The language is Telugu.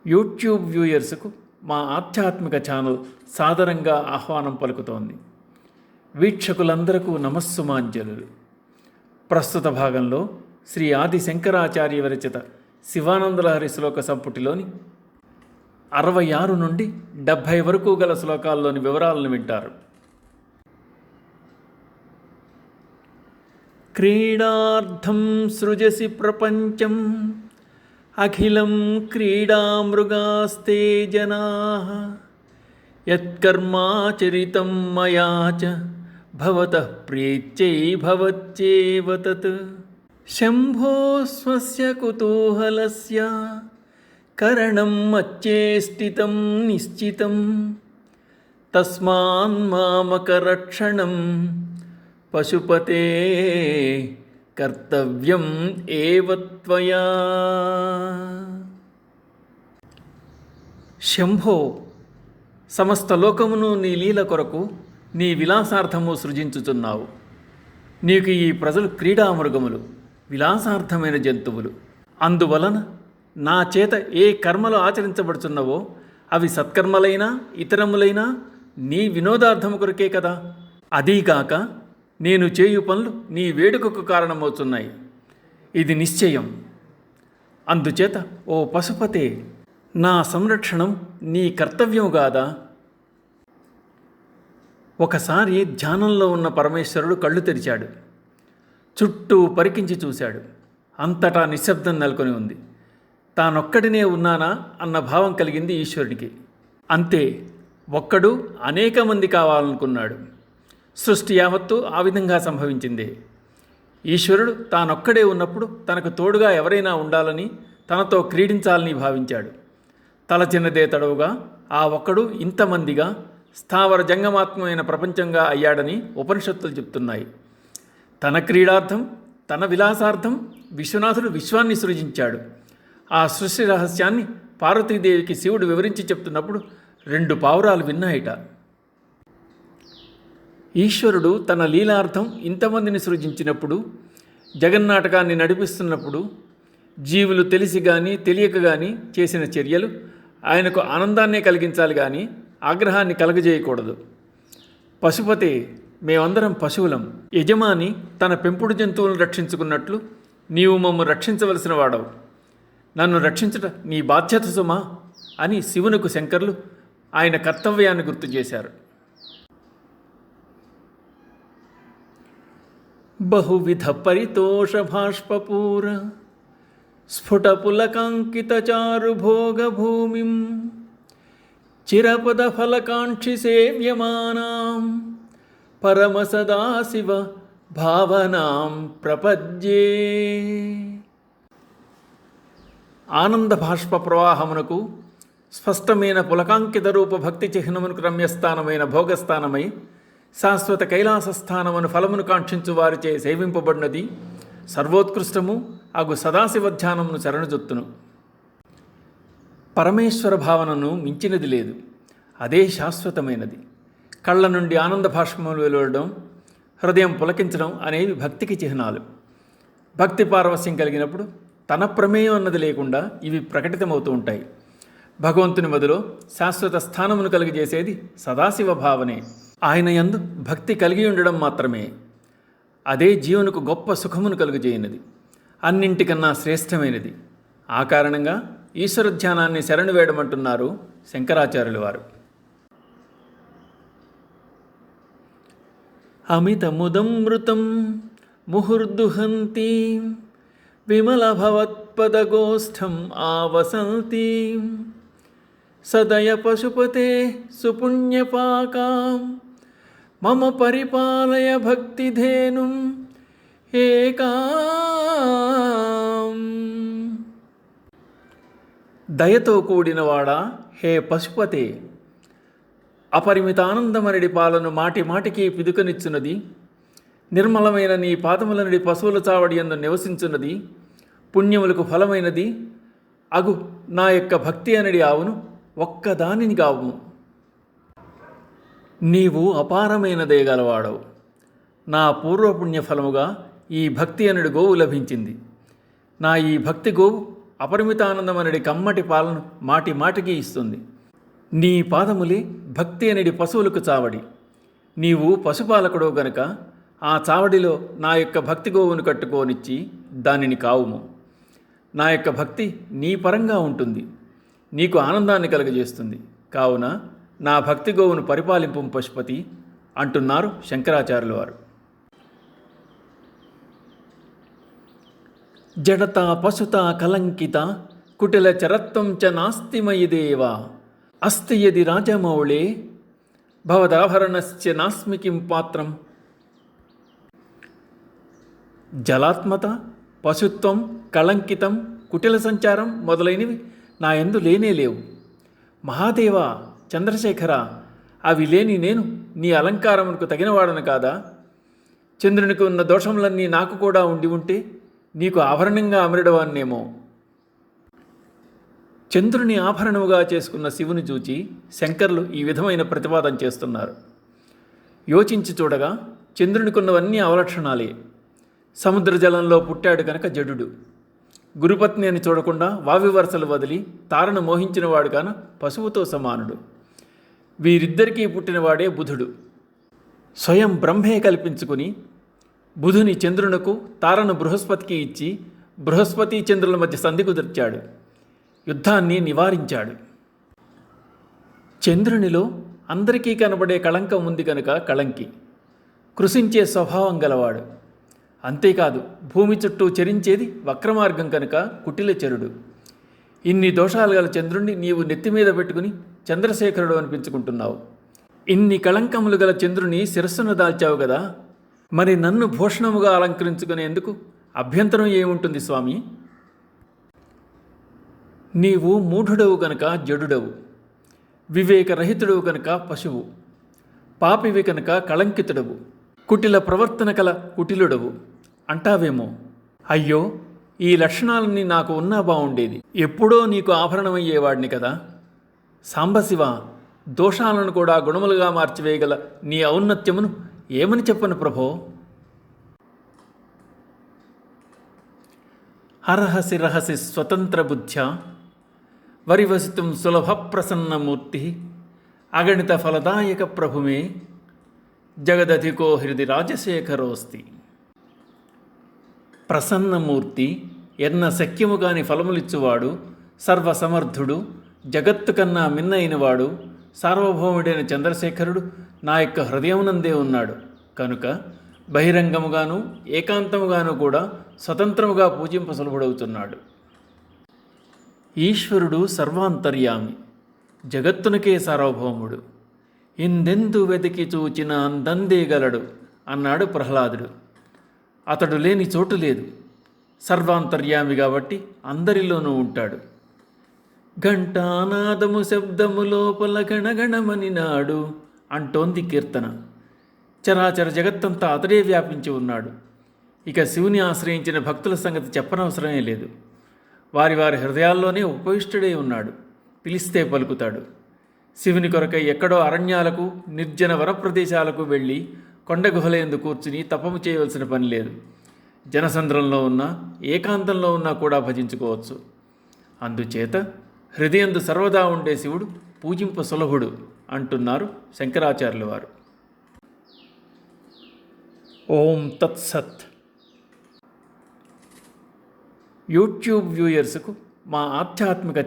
యూట్యూబ్ వ్యూయర్స్కు మా ఆధ్యాత్మిక ఛానల్ సాదరంగా ఆహ్వానం పలుకుతోంది. వీక్షకులందరకు నమస్సుమాంజలులు. ప్రస్తుత భాగంలో శ్రీ ఆది శంకరాచార్య విరచిత శివానందలహరి శ్లోక సంపుటిలోని 66 నుండి 70 వరకు గల శ్లోకాల్లోని వివరాలను వింటారు. క్రీడార్థం సృజసి ప్రపంచం అఖిలం క్రీడామృగాస్తే జనాః యత్కర్మాచరితం మయా చ భవతః ప్రీత్యై భవత్యేవ తత్. శంభో స్వస్య కుతూహలస్య కరణం మచ్చేష్టితం నిశ్చితం తస్మాన్మామకరక్షణం పశుపతే కర్తవ్యం ఏవ త్వయా. శంభో, సమస్త లోకమును నీ లీల కొరకు నీ విలాసార్థము సృజించుచున్నావు. నీకు ఈ ప్రజలు క్రీడామృగములు, విలాసార్థమైన జంతువులు. అందువలన నా చేత ఏ కర్మలు ఆచరించబడుచున్నవో అవి సత్కర్మలైనా ఇతరములైనా నీ వినోదార్థము కొరకే కదా. అదీగాక నేను చేయు పనులు నీ వేడుకకు కారణమవుతున్నాయి. ఇది నిశ్చయం. అందుచేత ఓ పశుపతే, నా సంరక్షణం నీ కర్తవ్యం కాదా? ఒకసారి ధ్యానంలో ఉన్న పరమేశ్వరుడు కళ్ళు తెరిచాడు. చుట్టూ పరికించి చూశాడు. అంతటా నిశ్శబ్దం నెలకొని ఉంది. తానొక్కడినే ఉన్నానా అన్న భావం కలిగింది ఈశ్వరుడికి. అంతే, ఒక్కడు అనేక మంది కావాలనుకున్నాడు. సృష్టి యావత్తు ఆ విధంగా సంభవించింది. ఈశ్వరుడు తానొక్కడే ఉన్నప్పుడు తనకు తోడుగా ఎవరైనా ఉండాలని, తనతో క్రీడించాలని భావించాడు. తలచిన్నదే తడవుగా ఆ ఒక్కడు ఇంతమందిగా స్థావర జంగమాత్మైన ప్రపంచంగా అయ్యాడని ఉపనిషత్తులు చెప్తున్నాయి. తన క్రీడార్థం, తన విలాసార్థం విశ్వనాథుడు విశ్వాన్ని సృజించాడు. ఆ సృష్టి రహస్యాన్ని పార్వతీదేవికి శివుడు వివరించి చెప్తున్నప్పుడు 2 పావురాలు విన్నాయిట. ఈశ్వరుడు తన లీలార్థం ఇంతమందిని సృజించినప్పుడు, జగన్నాటకాన్ని నడిపిస్తున్నప్పుడు జీవులు తెలిసి కానీ తెలియక కానీ చేసిన చర్యలు ఆయనకు ఆనందాన్నే కలిగించాలి కానీ ఆగ్రహాన్ని కలగజేయకూడదు. పశుపతే, మేమందరం పశువులం. యజమాని తన పెంపుడు జంతువులను రక్షించుకున్నట్లు నీవు మమ్ము రక్షించవలసిన వాడవు. నన్ను రక్షించుట నీ బాధ్యత సుమా అని శివునకు శంకరులు ఆయన కర్తవ్యాన్ని గుర్తు చేశారు. బహువిధ పరితోష భాష్పపూర స్ఫుటపులకాంకిత చారు భోగభూమిం చిరపద ఫలకాంక్షి సేవ్యమానాం పరమ సదాశివ భావనాం ప్రపద్యే. ఆనంద భాష్ప ప్రవాహమునకు స్పష్టమైన పులకాంకిత రూప భక్తి చిహ్నమునకు రమ్యస్థానమైన భోగస్థానమై శాశ్వత కైలాసస్థానమును ఫలమును కాంక్షించు వారిచే సేవింపబడినది సర్వోత్కృష్టము అగు సదాశివ ధ్యానమును శరణుజొత్తును. పరమేశ్వర భావనను మించినది లేదు. అదే శాశ్వతమైనది. కళ్ళ నుండి ఆనంద భాష్పములు వెలువడడం, హృదయం పులకించడం అనేవి భక్తికి చిహ్నాలు. భక్తి పారవస్యం కలిగినప్పుడు తన ప్రమేయం అన్నది లేకుండా ఇవి ప్రకటితమవుతూ ఉంటాయి. భగవంతుని మదిలో శాశ్వత స్థానమును కలిగజేసేది సదాశివ భావనే. ఆయన యందు భక్తి కలిగి ఉండడం మాత్రమే. అదే జీవునకు గొప్ప సుఖమును కలుగజేయనది, అన్నింటికన్నా శ్రేష్టమైనది. ఆ కారణంగా ఈశ్వర ధ్యానాన్ని శరణు వేయడమంటున్నారు శంకరాచార్యుల వారు. అమితముదమృతం ముహుర్దుహంతి విమల భవత్పదగోష్ఠం ఆవసంతి సదయ పశుపతే సుపుణ్యపాకాం మమ పరిపాలయ భక్తిధేనుం ఏకాం. దయతో కూడినవాడా, హే పశుపతే, అపరిమిత ఆనందమనడి పాలను మాటి మాటికి పిదుకనిచ్చున్నది, నిర్మలమైన నీ పాదములనడి పశువుల చావడి యందు నివసించున్నది, పుణ్యములకు ఫలమైనది అగు నా యొక్క భక్తి అనడి ఆవును ఒక్కదానిని గావు. నీవు అపారమైన దయగలవాడవు. నా పూర్వపుణ్య ఫలముగా ఈ భక్తి అనడి గోవు లభించింది. నా ఈ భక్తి గోవు అపరిమితానందం అనేది కమ్మటి పాలను మాటి మాటికి ఇస్తుంది. నీ పాదములే భక్తి అనేది పశువులకు చావడి. నీవు పశుపాలకుడో గనుక ఆ చావడిలో నా యొక్క భక్తి గోవును కట్టుకోనిచ్చి దానిని కావుము. నా యొక్క భక్తి నీ పరంగా ఉంటుంది, నీకు ఆనందాన్ని కలుగజేస్తుంది. కావున నా భక్తి గోవును పరిపాలింపు పశుపతి అంటున్నారు శంకరాచార్యుల వారు. జడత పశుత కలంకిత కుటిల చరత్వం చ నాస్తి మయి దేవా అస్తి యది రాజమౌళే భవదాభరణస్య నాస్మి కిం పాత్రం. జలాత్మత, పశుత్వం, కళంకితం, కుటిల సంచారం మొదలైనవి నా యందు లేనే లేవు. మహాదేవ, చంద్రశేఖర, అవి లేని నేను నీ అలంకారమునకు తగినవాడను కాదా? చంద్రునికి ఉన్న దోషములన్నీ నాకు కూడా ఉండి ఉంటే నీకు ఆభరణంగా అమరడవాన్నేమో. చంద్రుని ఆభరణముగా చేసుకున్న శివుని చూచి శంకర్లు ఈ విధమైన ప్రతిపాదన చేస్తున్నారు. యోచించి చూడగా చంద్రునికున్నవన్నీ అవలక్షణాలే. సముద్ర జలంలో పుట్టాడు కనుక జడుడు. గురుపత్ని అని చూడకుండా వావి వరసలు వదిలి తారను మోహించినవాడు కాన పశువుతో సమానుడు. వీరిద్దరికీ పుట్టినవాడే బుధుడు. స్వయం బ్రహ్మే కల్పించుకుని బుధుని చంద్రునకు, తారను బృహస్పతికి ఇచ్చి బృహస్పతి చంద్రుల మధ్య సంధి కుదిర్చాడు. యుద్ధాన్ని నివారించాడు. చంద్రునిలో అందరికీ కనబడే కళంకం ఉంది కనుక కళంకి. కృషించే స్వభావం గలవాడు. అంతేకాదు, భూమి చుట్టూ చరించేది వక్రమార్గం కనుక కుటిలచరుడు. ఇన్ని దోషాలు గల చంద్రుణ్ణి నీవు నెత్తిమీద పెట్టుకుని చంద్రశేఖరుడు అనిపించుకుంటున్నావు. ఇన్ని కళంకములు గల చంద్రుని శిరస్సును దాల్చావు కదా, మరి నన్ను భూషణముగా అలంకరించుకునేందుకు అభ్యంతరం ఏముంటుంది స్వామి? నీవు మూఢుడవు కనుక జడుడవు, వివేకరహితుడవు కనుక పశువు, పాపివి కనుక కళంకితుడవు, కుటిల ప్రవర్తన కల కుటిలుడవు అంటావేమో. అయ్యో, ఈ లక్షణాలన్నీ నాకు ఉన్నా బాగుండేది, ఎప్పుడో నీకు ఆభరణమయ్యేవాడిని కదా. సాంబశివ, దోషాలను కూడా గుణములుగా మార్చివేయగల నీ ఔన్నత్యమును ఏమని చెప్పను ప్రభో. అర్హసి రహసి స్వతంత్ర బుద్ధ్యా వరివసితుం సులభ ప్రసన్నమూర్తి అగణిత ఫలదాయక ప్రభుమే జగదధికో హృది రాజశేఖరోస్తి. ప్రసన్నమూర్తి, ఎన్న శక్యము కాని ఫలములిచ్చువాడు, సర్వసమర్థుడు, జగత్తు కన్నా మిన్నైనవాడు, సార్వభౌముడైన చంద్రశేఖరుడు నా యొక్క హృదయమునందే ఉన్నాడు కనుక బహిరంగముగాను ఏకాంతముగాను కూడా స్వతంత్రముగా పూజింప సులభుడవుతున్నాడు. ఈశ్వరుడు సర్వాంతర్యామి, జగత్తునకే సార్వభౌముడు. ఇందెందు వెతికి చూచిన అందందేగలడు అన్నాడు ప్రహ్లాదుడు. అతడు లేని చోటు లేదు. సర్వాంతర్యామి కాబట్టి అందరిలోనూ ఉంటాడు. ఘంటానాదము శబ్దము లోపల గణగణమని నాడు అంటోంది కీర్తన. చరాచర జగత్తంతా అతడే వ్యాపించి ఉన్నాడు. ఇక శివుని ఆశ్రయించిన భక్తుల సంగతి చెప్పనవసరమే లేదు. వారి వారి హృదయాల్లోనే ఉపవిష్టుడై ఉన్నాడు. పిలిస్తే పలుకుతాడు. శివుని కొరకై ఎక్కడో అరణ్యాలకు, నిర్జన వనప్రదేశాలకు వెళ్ళి కొండ గుహలందు కూర్చుని తపము చేయవలసిన పని లేదు. జనసంద్రంలో ఉన్నా, ఏకాంతంలో ఉన్నా కూడా భజించుకోవచ్చు. అందుచేత హృదయందు సర్వదా ఉండే శివుడు పూజింప సులభుడు అంటున్నారు శంకరాచార్యుల వారు. ఓం తత్సత్. యూట్యూబ్ వ్యూయర్స్కు మా ఆధ్యాత్మిక